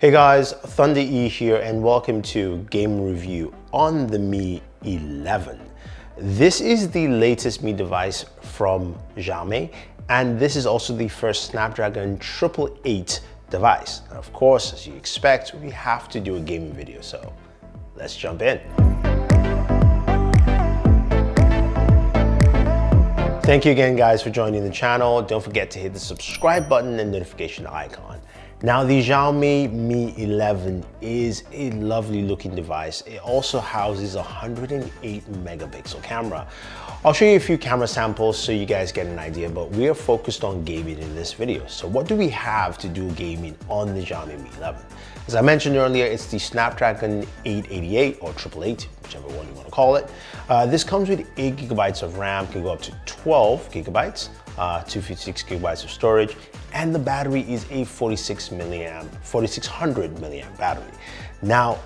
Hey guys, Thunder E here and welcome to Game Review on the Mi 11. This is the latest Mi device from Xiaomi and this is also the first Snapdragon 888 device. And of course, as you expect, we have to do a gaming video, so let's jump in. Thank you again guys for joining the channel. Don't forget to hit the subscribe button and notification icon. Now the Xiaomi Mi 11 is a lovely looking device. It also houses a 108 megapixel camera. I'll show you a few camera samples so you guys get an idea, but we are focused on gaming in this video. So what do we have to do gaming on the Xiaomi Mi 11? As I mentioned earlier, it's the Snapdragon 888 or 888, whichever one you want to call it. This comes with 8 gigabytes of RAM, can go up to 12 gigabytes, 256 gigabytes of storage, and the battery is a 4600 milliamp battery. Now,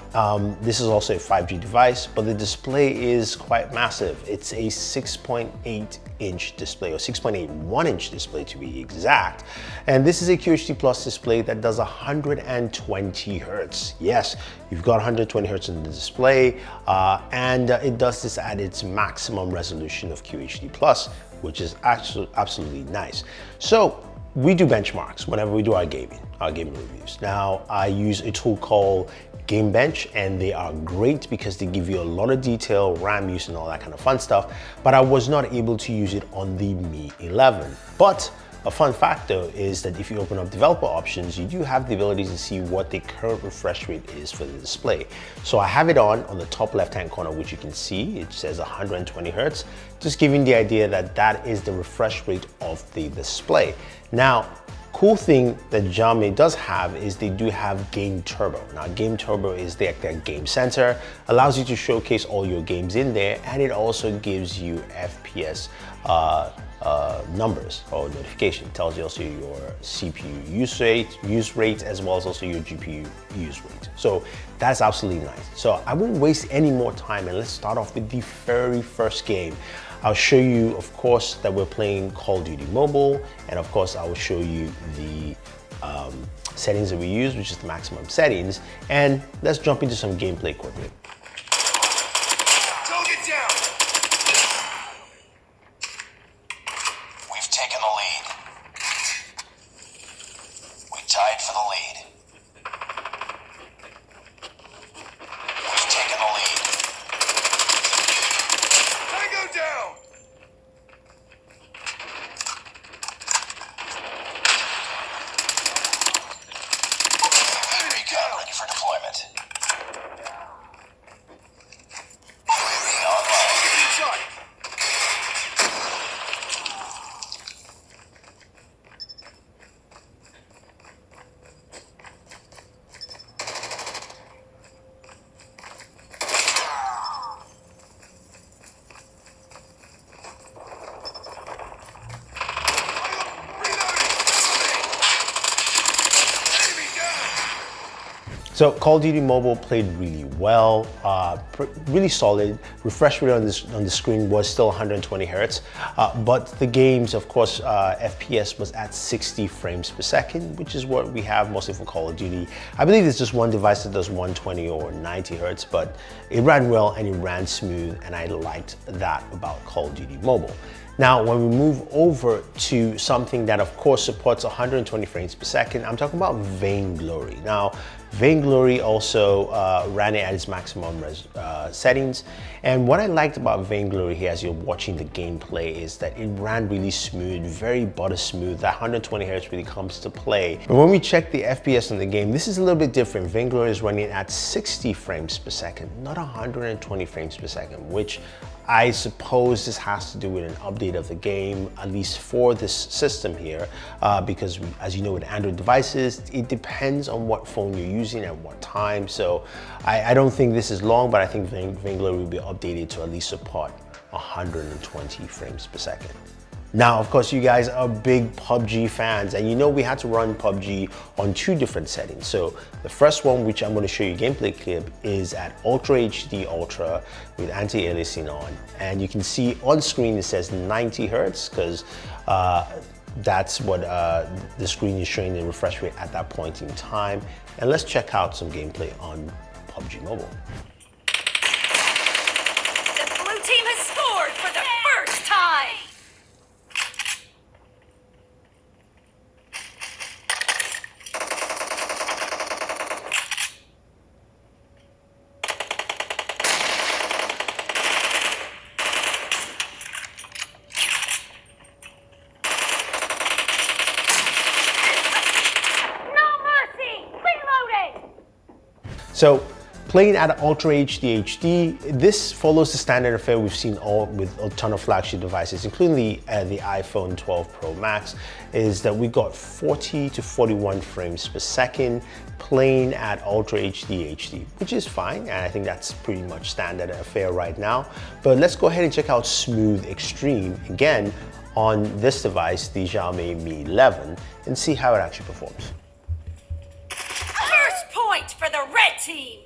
this is also a 5G device, but the display is quite massive. It's a 6.8 inch display, or 6.81 inch display to be exact. And this is a QHD Plus display that does 120 hertz. Yes, you've got 120 hertz in the display, and it does this at its maximum resolution of QHD Plus, which is actually absolutely nice. So we do benchmarks whenever we do our gaming reviews. Now, I use a tool called Game Bench, and they are great because they give you a lot of detail, RAM use and all that kind of fun stuff, but I was not able to use it on the Mi 11. But a fun fact though is that if you open up developer options, you do have the ability to see what the current refresh rate is for the display. So I have it on the top left-hand corner, which you can see, it says 120 hertz, just giving the idea that that is the refresh rate of the display. Now, cool thing that Xiaomi does have is they do have Game Turbo. Now, Game Turbo is their game center, allows you to showcase all your games in there, and it also gives you FPS numbers or notification. It tells you also your CPU use rate as well as also your GPU use rate. So that's absolutely nice. So I won't waste any more time and let's start off with the very first game. I'll show you, of course, that we're playing Call of Duty Mobile, and of course, I will show you the settings that we use, which is the maximum settings, and let's jump into some gameplay quickly. Target down. We've taken the lead. We tied for the lead. We've taken the lead. Tango down. Recon ready for deployment. UAV online. Inside. So Call of Duty Mobile played really well, really solid. Refresh rate on the screen was still 120 hertz, but the games, of course, FPS was at 60 frames per second, which is what we have mostly for Call of Duty. I believe there's just one device that does 120 or 90 hertz, but it ran well and it ran smooth, and I liked that about Call of Duty Mobile. Now, when we move over to something that of course supports 120 frames per second, I'm talking about Vainglory. Now, Vainglory also ran it at its maximum settings. And what I liked about Vainglory here as you're watching the gameplay is that it ran really smooth, very butter smooth. That 120 hertz really comes to play. But when we check the FPS in the game, this is a little bit different. Vainglory is running at 60 frames per second, not 120 frames per second, which I suppose this has to do with an update of the game, at least for this system here, because as you know with Android devices, it depends on what phone you're using at what time. So I don't think this is long, but I think Vainglory will be updated to at least support 120 frames per second. Now, of course, you guys are big PUBG fans, and you know we had to run PUBG on 2 different settings. So the first one, which I'm going to show you a gameplay clip, is at Ultra HD Ultra with anti-aliasing on. And you can see on screen it says 90 hertz because That's what the screen is showing, the refresh rate at that point in time. And let's check out some gameplay on PUBG Mobile. The blue team has scored for the first time! So playing at Ultra HD, this follows the standard affair we've seen with a ton of flagship devices, including the iPhone 12 Pro Max, is that we got 40 to 41 frames per second playing at Ultra HD, which is fine, and I think that's pretty much standard affair right now. But let's go ahead and check out Smooth Extreme again on this device, the Xiaomi Mi 11, and see how it actually performs. First point for the red team!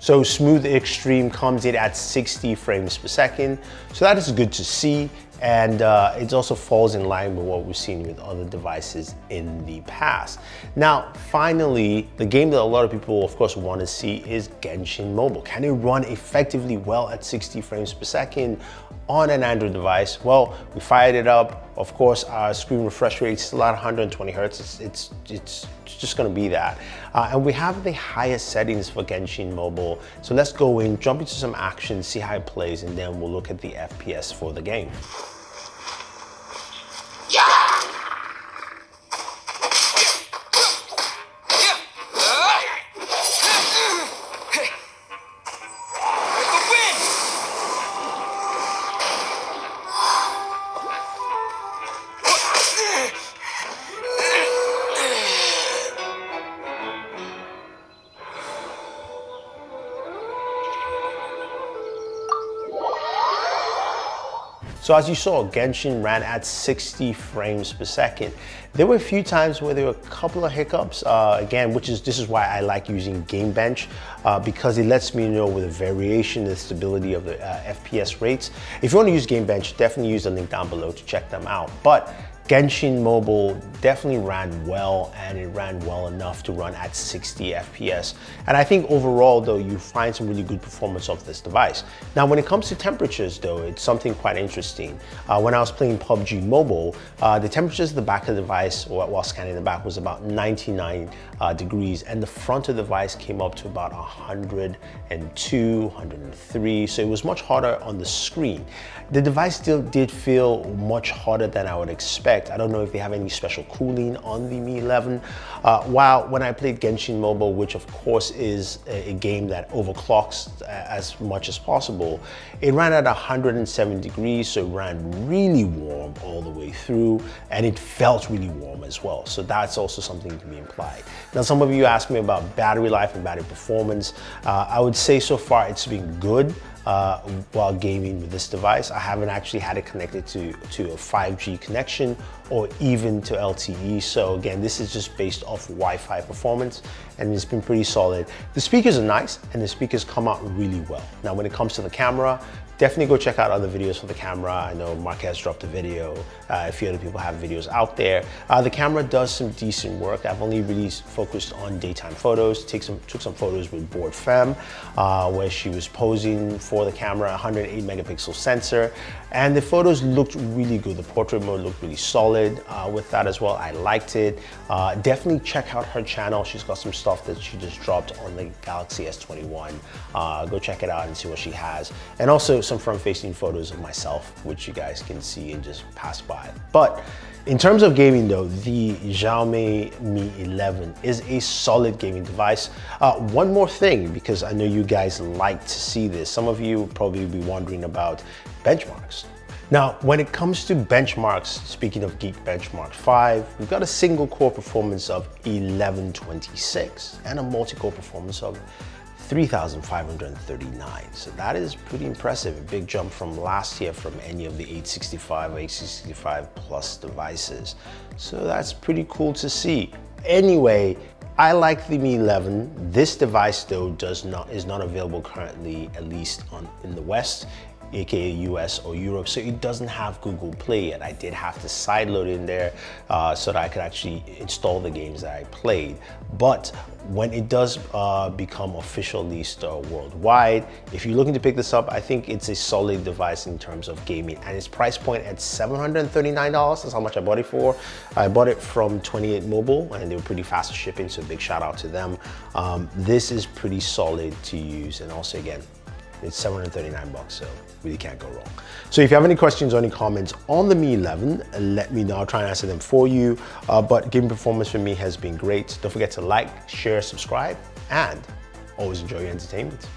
So Smooth Extreme comes in at 60 frames per second. So that is good to see. And it also falls in line with what we've seen with other devices in the past. Now, finally, the game that a lot of people, of course, want to see is Genshin Mobile. Can it run effectively well at 60 frames per second on an Android device? Well, we fired it up. Of course, our screen refresh rate is still at 120 Hertz. It's just gonna be that. And we have the highest settings for Genshin Mobile. So let's go in, jump into some action, see how it plays, and then we'll look at the FPS for the game. So as you saw, Genshin ran at 60 frames per second. There were a few times where there were a couple of hiccups, again, this is why I like using Game Bench, because it lets me know with the variation and stability of the FPS rates. If you want to use Game Bench, definitely use the link down below to check them out. But Genshin Mobile definitely ran well, and it ran well enough to run at 60 FPS. And I think overall though, you find some really good performance of this device. Now, when it comes to temperatures though, it's something quite interesting. When I was playing PUBG Mobile, the temperatures at the back of the device, while scanning the back, was about 99 degrees, and the front of the device came up to about 102, 103. So it was much hotter on the screen. The device still did feel much hotter than I would expect. I don't know if they have any special cooling on the Mi 11. While when I played Genshin Mobile, which of course is a game that overclocks as much as possible, it ran at 107 degrees, so it ran really warm all the way through, and it felt really warm as well. So that's also something to be implied. Now, some of you asked me about battery life and battery performance. I would say so far it's been good. While gaming with this device. I haven't actually had it connected to a 5G connection or even to LTE. So again, this is just based off Wi-Fi performance, and it's been pretty solid. The speakers are nice, and the speakers come out really well. Now, when it comes to the camera, definitely go check out other videos for the camera. I know Marquez dropped a video. A few other people have videos out there. The camera does some decent work. I've only really focused on daytime photos. Took some photos with Board Femme, where she was posing for the camera, 108 megapixel sensor. And the photos looked really good. The portrait mode looked really solid with that as well. I liked it. Definitely check out her channel. She's got some stuff that she just dropped on the Galaxy S21. Go check it out and see what she has. And also some front-facing photos of myself, which you guys can see and just pass by. But in terms of gaming though, the Xiaomi Mi 11 is a solid gaming device. One more thing, because I know you guys like to see this. Some of you will probably be wondering about benchmarks. Now, when it comes to benchmarks, speaking of Geek Benchmark 5, we've got a single core performance of 1126 and a multi-core performance of 3,539. So that is pretty impressive. A big jump from last year from any of the 865 or 865 plus devices. So that's pretty cool to see. Anyway, I like the Mi 11. This device though is not available currently, at least in the West, aka US or Europe, so it doesn't have Google Play yet. I did have to sideload in there so that I could actually install the games that I played. But when it does become official released worldwide, if you're looking to pick this up, I think it's a solid device in terms of gaming, and its price point at $739, that's how much I bought it for. I bought it from 28 Mobile and they were pretty fast at shipping, so big shout out to them. This is pretty solid to use, and also again, it's 739 bucks, so really can't go wrong. So if you have any questions or any comments on the Mi 11, let me know. I'll try and answer them for you. But gaming performance for me has been great. Don't forget to like, share, subscribe, and always enjoy your entertainment.